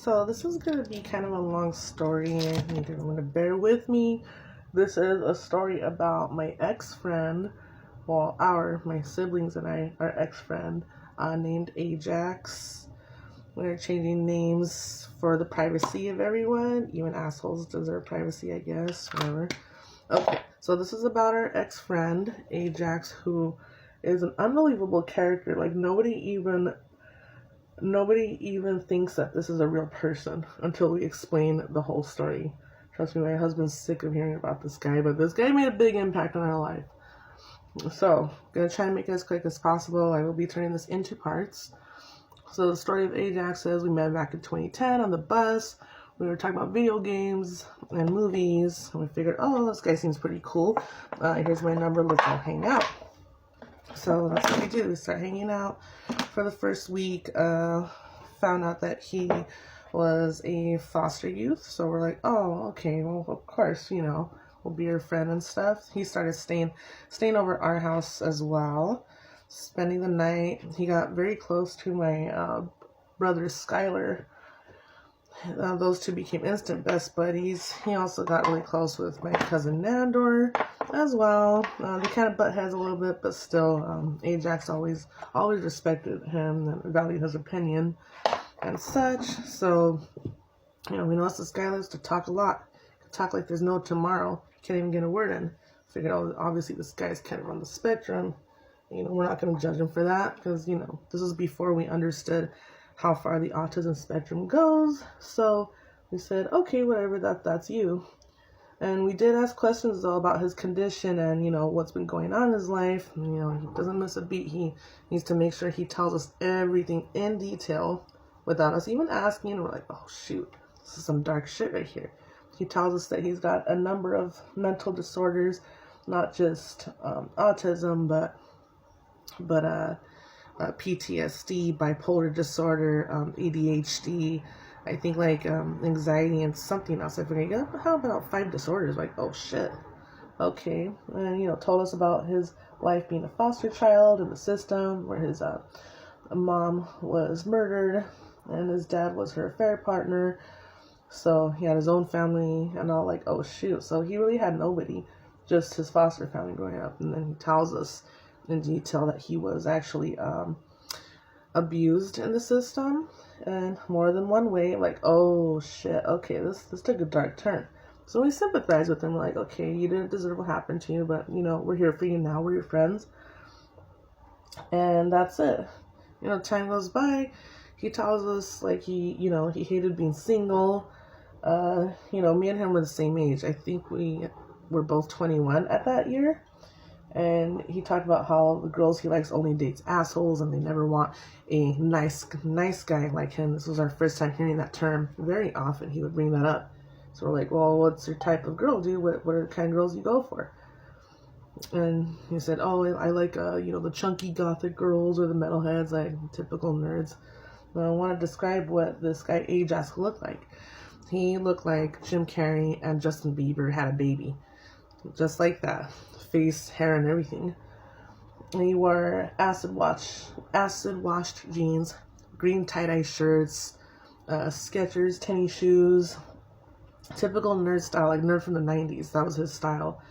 So this is going to be kind of a long story. You're going to bear with me. This is a story about my ex-friend, well, my siblings and I, our ex-friend, named Ajax. We're changing names for the privacy of everyone. Even assholes deserve privacy, I guess. Whatever. Okay, so this is about our ex-friend, Ajax, who is an unbelievable character. Like, nobody even thinks that this is a real person until we explain the whole story. Trust me, my husband's sick of hearing about this guy, but this guy made a big impact on our life. So, I'm going to try and make it as quick as possible. I will be turning this into parts. So, the story of Ajax is we met back in 2010 on the bus. We were talking about video games and movies. And we figured, oh, this guy seems pretty cool. Here's my number. Let's all hang out. So that's what we do. We start hanging out for the first week. Found out that he was a foster youth. So we're like, oh, okay, well, of course, we'll be your friend and stuff. He started staying over at our house as well, spending the night. He got very close to my brother Skylar. Those two became instant best buddies. He also got really close with my cousin Nandor as well. They kind of butt heads a little bit, but still, Ajax always respected him and valued his opinion and such. So, we noticed this guy likes to talk a lot. Talk like there's no tomorrow. Can't even get a word in. Figured, obviously this guy's kind of on the spectrum. We're not going to judge him for that because, this was before we understood how far the autism spectrum goes. So we said, okay, whatever, that's you. And we did ask questions though about his condition and what's been going on in his life. He doesn't miss a beat. He needs to make sure he tells us everything in detail without us even asking. We're like, oh shoot, this is some dark shit right here. He tells us that he's got a number of mental disorders, not just autism, but PTSD, bipolar disorder, ADHD, I think anxiety and something else. I forget. How about 5 disorders? Like, oh shit. Okay. And, told us about his life being a foster child in the system where his mom was murdered and his dad was her affair partner. So he had his own family and all, like, oh shoot. So he really had nobody, just his foster family growing up. And then he tells us in detail that he was actually abused in the system in more than one way. Like, oh shit, okay, this took a dark turn. So we sympathize with him. We're like, okay, you didn't deserve what happened to you, but we're here for you now. We're your friends, and that's it. Time goes by. He tells us like he hated being single. Me and him were the same age. I think we were both 21 at that year. And he talked about how the girls he likes only dates assholes and they never want a nice guy like him. This was our first time hearing that term. Very often he would bring that up. So we're like, well, what's your type of girl, dude? What are the kind of girls you go for? And he said, oh, I like, the chunky gothic girls or the metalheads, like typical nerds. I want to describe what this guy Ajax looked like. He looked like Jim Carrey and Justin Bieber had a baby. Just like that. Face, hair, and everything. And he wore acid washed jeans, green tie-dye shirts, Skechers tennis shoes, typical nerd style, like nerd from the 90s. That was his style.